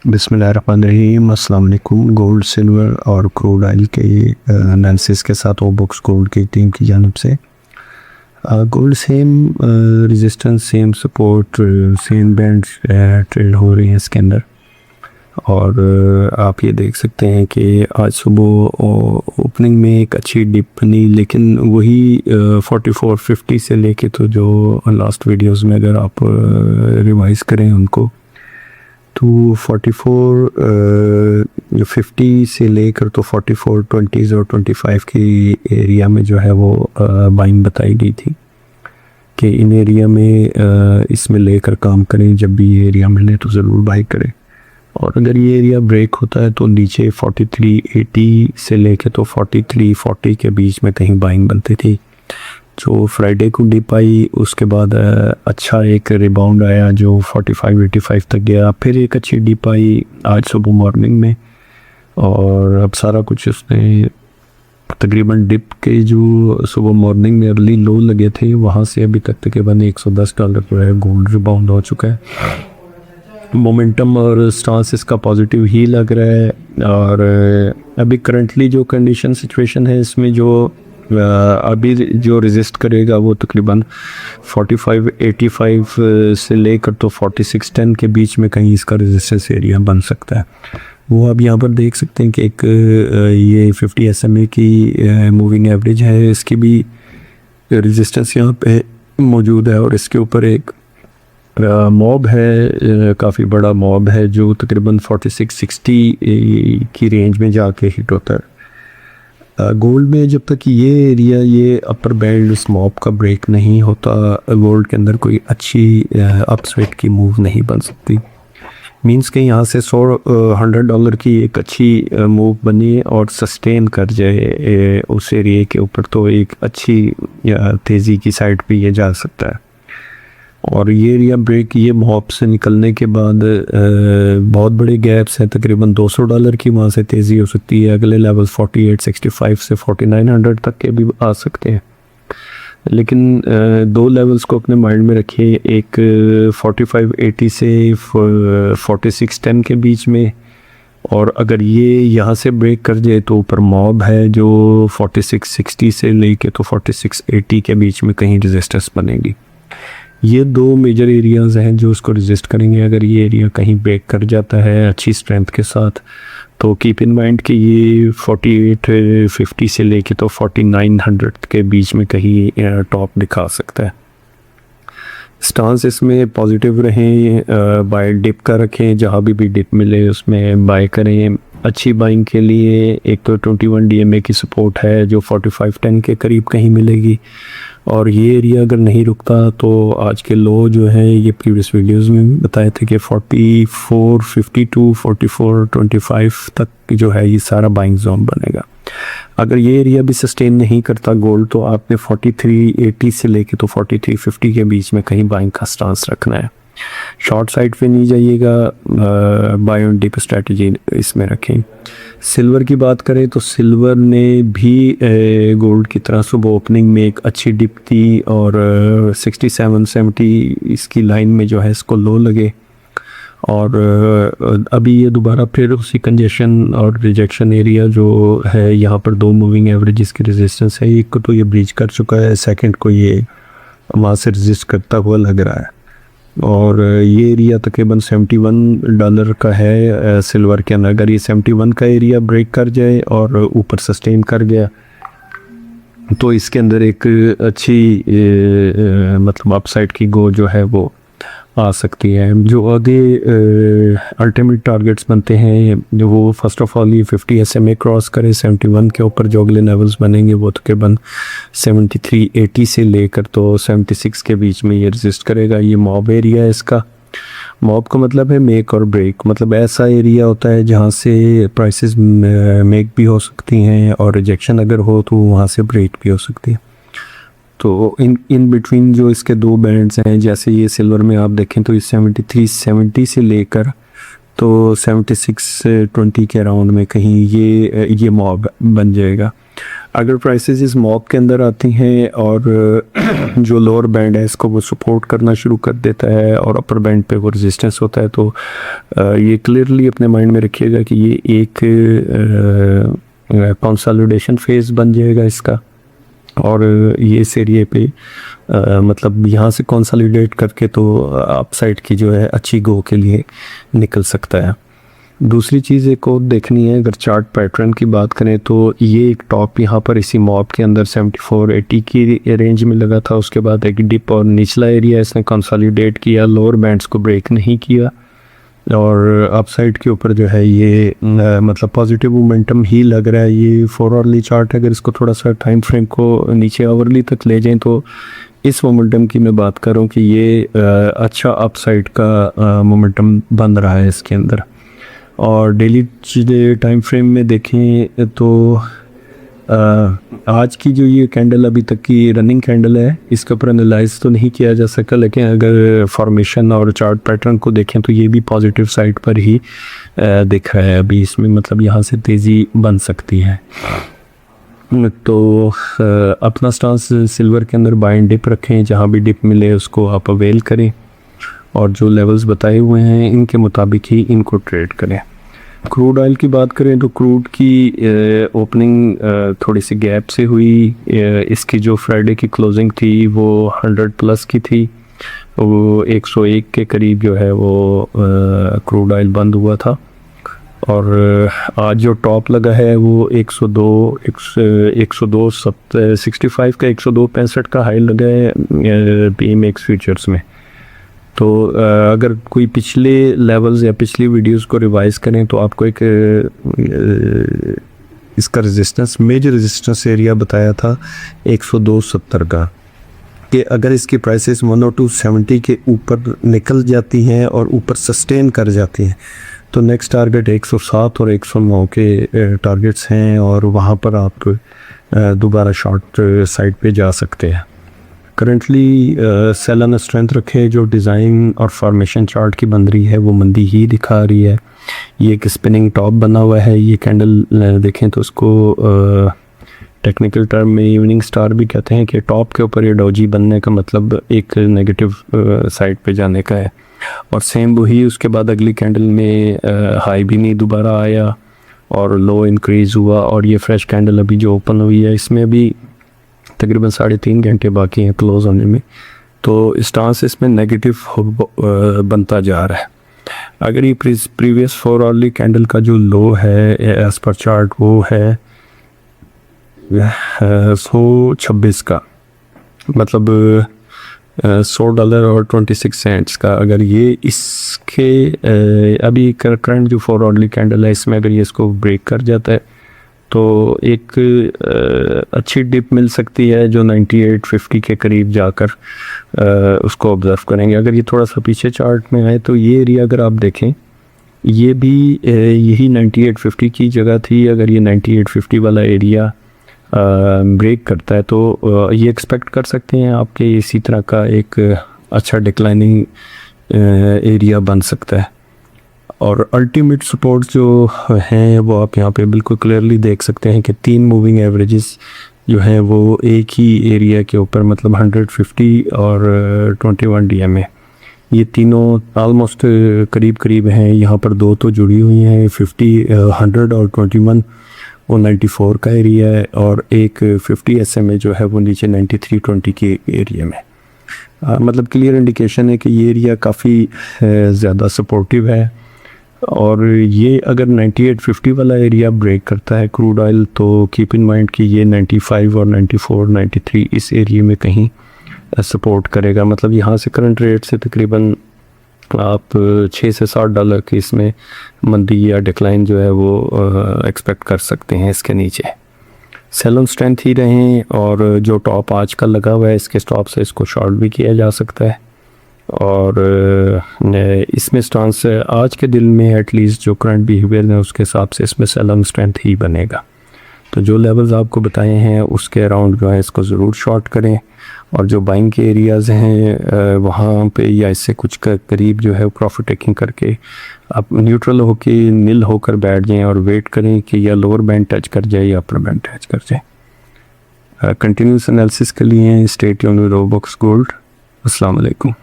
बिस्मिल्लाहिर्रहमानिर्रहीम। अस्सलाम वालेकुम। गोल्ड, सिल्वर और क्रूड ऑयल के एनालिसिस के साथ ओबुक्स गोल्ड की टीम की जानिब से gold same resistance, same support, same band trade हो रही है इसके अंदर। और आप ये देख सकते हैं कि आज सुबह ओपनिंग में एक अच्छी डिप बनी, लेकिन वही 4450 से लेके तो जो लास्ट वीडियोस में अगर आप रिवाइज़ करें उनको, तो 4450 से लेकर तो 4420 और 25 की एरिया में जो है वो बाइंग बताई गई थी कि इन एरिया में इसमें लेकर काम करें। जब भी ये एरिया मिले तो ज़रूर बाई करें। और अगर ये एरिया ब्रेक होता है तो नीचे 4380 से लेके तो 4340 के बीच में कहीं बाइंग बनती थी। जो फ्राइडे को डिप आई उसके बाद अच्छा एक रिबाउंड आया जो 4585 तक गया। फिर एक अच्छी डिप आई आज सुबह मॉर्निंग में, और अब सारा कुछ उसने तकरीबन डिप के जो सुबह मॉर्निंग में अर्ली लो लगे थे वहाँ से अभी तक तकरीबन $110 जो है गोल्ड रिबाउंड हो चुका है। मोमेंटम और स्टांस इसका पॉजिटिव ही लग रहा है। और अभी करंटली जो कंडीशन सिचुएशन है इसमें जो अभी जो रेजिस्ट करेगा वो तकरीबन 4585 से लेकर तो 4610 के बीच में कहीं इसका रेजिस्टेंस एरिया बन सकता है। वो अब यहाँ पर देख सकते हैं कि एक ये 50 SMA की मूविंग एवरेज है, इसकी भी रेजिस्टेंस यहाँ पे मौजूद है। और इसके ऊपर एक मॉब है, काफ़ी बड़ा मॉब है जो तकरीबन 4660 की रेंज में जाके हिट होता है। गोल्ड में जब तक ये एरिया, ये अपर बैंड उस मॉब का ब्रेक नहीं होता, गोल्ड के अंदर कोई अच्छी अपस्वेट की मूव नहीं बन सकती। मींस कि यहाँ से $100 की एक अच्छी मूव बनी और सस्टेन कर जाए उस एरिया के ऊपर, तो एक अच्छी तेज़ी की साइड पे ये जा सकता है। और ये एरिया ब्रेक, ये मॉब से निकलने के बाद बहुत बड़े गैप्स हैं, तकरीबन $200 की वहाँ से तेज़ी हो सकती है। अगले लेवल 4865 से 4900 तक के भी आ सकते हैं। लेकिन दो लेवल्स को अपने माइंड में रखिए, एक 4580 से 4610 के बीच में, और अगर ये यहाँ से ब्रेक कर जाए तो ऊपर मॉब है जो 4660 से लेके तो 4680 के बीच में कहीं रेजिस्टेंस बनेगी। ये दो मेजर एरियाज़ हैं जो उसको रेजिस्ट करेंगे। अगर ये एरिया कहीं ब्रेक कर जाता है अच्छी स्ट्रेंथ के साथ, तो कीप इन माइंड कि ये 4850 से लेके तो 4900 के बीच में कहीं टॉप दिखा सकता है। स्टांस इसमें पॉजिटिव रहें, बाय डिप का रखें, जहाँ भी डिप मिले उसमें बाय करें। अच्छी बाइंग के लिए एक तो 21 DMA की सपोर्ट है जो 4510 के करीब कहीं मिलेगी। और ये एरिया अगर नहीं रुकता तो आज के लो जो है, ये प्रीवियस वीडियोस में बताए थे कि 4452 4425 तक जो है ये सारा बाइंग जोन बनेगा। अगर ये एरिया भी सस्टेन नहीं करता गोल्ड, तो आपने 4380 से लेके तो 4350 के बीच में कहीं बाइंग का स्टांस रखना है। शॉर्ट साइड पे नहीं जाइएगा, बाय ऑन डिप स्ट्रेटजी इसमें रखें। सिल्वर की बात करें तो सिल्वर ने भी गोल्ड की तरह सुबह ओपनिंग में एक अच्छी डिप थी और 6770 इसकी लाइन में जो है इसको लो लगे, और अभी ये दोबारा फिर उसी कंजेशन और रिजेक्शन एरिया जो है, यहाँ पर दो मूविंग एवरेज की रेजिस्टेंस है। एक को तो ये ब्रीच कर चुका है, सेकंड को ये वहाँ से रेजिस्ट करता हुआ लग रहा है। और ये एरिया तकरीबन $71 का है सिल्वर के अंदर। अगर ये 71 का एरिया ब्रेक कर जाए और ऊपर सस्टेन कर गया तो इसके अंदर एक अच्छी मतलब अपसाइड की गो जो है वो आ सकती है। जो आगे अल्टीमेट टारगेट्स बनते हैं जो वो फर्स्ट ऑफ ऑल ये 50 SMA क्रॉस करे, 71 के ऊपर जो अगले लेवल्स बनेंगे वो तकरीबन 7380 से लेकर तो 76 के बीच में ये रेजिस्ट करेगा। ये मॉब एरिया है इसका। मॉब का मतलब है मेक और ब्रेक, मतलब ऐसा एरिया होता है जहाँ से प्राइसेस मेक भी हो सकती हैं और रिजेक्शन अगर हो तो वहाँ से ब्रेक भी हो सकती है। तो इन बिटवीन जो इसके दो बैंड्स हैं, जैसे ये सिल्वर में आप देखें तो इस 7370 से लेकर तो 7620 के अराउंड में कहीं ये मॉब बन जाएगा। अगर प्राइसेस इस मॉब के अंदर आती हैं और जो लोअर बैंड है इसको वो सपोर्ट करना शुरू कर देता है और अपर बैंड पे वो रेजिस्टेंस होता है, तो ये क्लियरली अपने माइंड में रखिएगा कि ये एक कंसोलिडेशन फेज बन जाएगा इसका, और ये इस एरिए पे मतलब यहाँ से कंसोलिडेट करके तो अपसाइड की जो है अच्छी गो के लिए निकल सकता है। दूसरी चीज़ एक और देखनी है, अगर चार्ट पैटर्न की बात करें तो ये एक टॉप यहाँ पर इसी मॉब के अंदर 7480 की रेंज में लगा था, उसके बाद एक डिप और निचला एरिया इसने कंसोलिडेट किया, लोअर बैंड्स को ब्रेक नहीं किया और अपसाइड के ऊपर जो है ये मतलब पॉजिटिव मोमेंटम ही लग रहा है। ये 4 आवरली चार्ट है, अगर इसको थोड़ा सा टाइम फ्रेम को नीचे आवरली तक ले जाएं तो इस मोमेंटम की मैं बात करूं कि ये अच्छा अपसाइड का मोमेंटम बन रहा है इसके अंदर। और डेली टाइम फ्रेम में देखें तो आज की जो ये कैंडल अभी तक की रनिंग कैंडल है इसके ऊपर एनालाइज तो नहीं किया जा सका, लेकिन अगर फॉर्मेशन और चार्ट पैटर्न को देखें तो ये भी पॉजिटिव साइड पर ही दिख रहा है अभी इसमें, मतलब यहाँ से तेज़ी बन सकती है। तो अपना स्टांस सिल्वर के अंदर बाय एंड डिप रखें, जहाँ भी डिप मिले उसको आप अवेल करें और जो लेवल्स बताए हुए हैं इनके मुताबिक ही इनको ट्रेड करें। क्रूड ऑयल की बात करें तो क्रूड की ओपनिंग थोड़ी सी गैप से हुई, इसकी जो फ्राइडे की क्लोजिंग थी वो 100 प्लस की थी, वो 101 के करीब जो है वो क्रूड ऑयल बंद हुआ था और आज जो टॉप लगा है वो 102.65 का 102.65 का हाई लगा है पीएमएक्स फ्यूचर्स में। तो अगर कोई पिछले लेवल्स या पिछली वीडियोस को रिवाइज करें तो आपको एक इसका रेजिस्टेंस मेजर रेजिस्टेंस एरिया बताया था 102.70 का, कि अगर इसकी प्राइसेस 102.70 के ऊपर निकल जाती हैं और ऊपर सस्टेन कर जाती हैं तो नेक्स्ट टारगेट 107 और 109 के टारगेट्स हैं और वहाँ पर आप दोबारा शॉर्ट साइड पे जा सकते हैं। करंटली सेल ऑन स्ट्रेंथ रखे, जो डिज़ाइन और फॉर्मेशन चार्ट की बन रही है वो मंदी ही दिखा रही है। ये एक स्पिनिंग टॉप बना हुआ है, ये कैंडल देखें तो उसको टेक्निकल टर्म में इवनिंग स्टार भी कहते हैं कि टॉप के ऊपर ये डोजी बनने का मतलब एक नेगेटिव साइड पे जाने का है। और सेम वही उसके बाद अगली कैंडल में हाई भी नहीं दोबारा आया और लो इंक्रीज़ हुआ और ये फ्रेश कैंडल अभी जो ओपन हुई है इसमें भी तकरीबन 3.5 घंटे बाकी हैं क्लोज होने में, तो स्टांस इसमें नेगेटिव बनता जा रहा है। अगर ये प्रीवियस 4 आवरली कैंडल का जो लो है एज पर चार्ट वो है 126 का, मतलब $100 और 26 सेंट्स का, अगर ये इसके अभी करंट जो 4 आवरली कैंडल है इसमें अगर ये इसको ब्रेक कर जाता है तो एक अच्छी डिप मिल सकती है जो 98.50 के करीब जाकर उसको ऑब्ज़र्व करेंगे। अगर ये थोड़ा सा पीछे चार्ट में आए तो ये एरिया अगर आप देखें ये भी यही 98.50 की जगह थी। अगर ये 98.50 वाला एरिया ब्रेक करता है तो ये एक्सपेक्ट कर सकते हैं आपके इसी तरह का एक अच्छा डिक्लाइनिंग एरिया बन सकता है। और अल्टीमेट सपोर्ट जो हैं वो आप यहाँ पे बिल्कुल क्लियरली देख सकते हैं कि 3 मूविंग एवरेजेस जो हैं वो एक ही एरिया के ऊपर, मतलब 150 और 21 DMA, ये तीनों आलमोस्ट करीब करीब हैं। यहाँ पर 2 तो जुड़ी हुई हैं, 50 100 और 21 वो 94 का एरिया है और एक 50 SMA जो है वो नीचे 93.20 के एरिया में। मतलब क्लियर इंडिकेशन है कि ये एरिया काफ़ी ज़्यादा सपोर्टिव है और ये अगर 98.50 वाला एरिया ब्रेक करता है क्रूड ऑयल तो कीप इन माइंड कि ये 95 और 94 93 इस एरिया में कहीं सपोर्ट करेगा। मतलब यहाँ से करंट रेट से तकरीबन आप $6 से $7 की इसमें मंदी या डिक्लाइन जो है वो एक्सपेक्ट कर सकते हैं इसके नीचे। सेल ऑन स्ट्रेंथ ही रहें और जो टॉप आज का लगा हुआ है इसके स्टॉप से इसको शॉर्ट भी किया जा सकता है और इसमें स्टांस आज के दिन में एटलीस्ट जो करंट बिहेवियर है उसके हिसाब से इसमें सेल ऑन स्ट्रेंथ ही बनेगा। तो जो लेवल्स आपको बताए हैं उसके अराउंड जो है इसको ज़रूर शॉर्ट करें और जो बाइंग के एरियाज़ हैं वहाँ पे या इससे कुछ करीब जो है प्रॉफिट टेकिंग करके आप न्यूट्रल होके निल होकर बैठ जाएं और वेट करें कि या लोअर बैंड टच कर जाए या अपर बैंड टच कर जाए। कंटिन्यूस एनालिसिस के लिए स्टे ट्यून्ड विद रोबोक्स गोल्ड। अस्सलाम वालेकुम।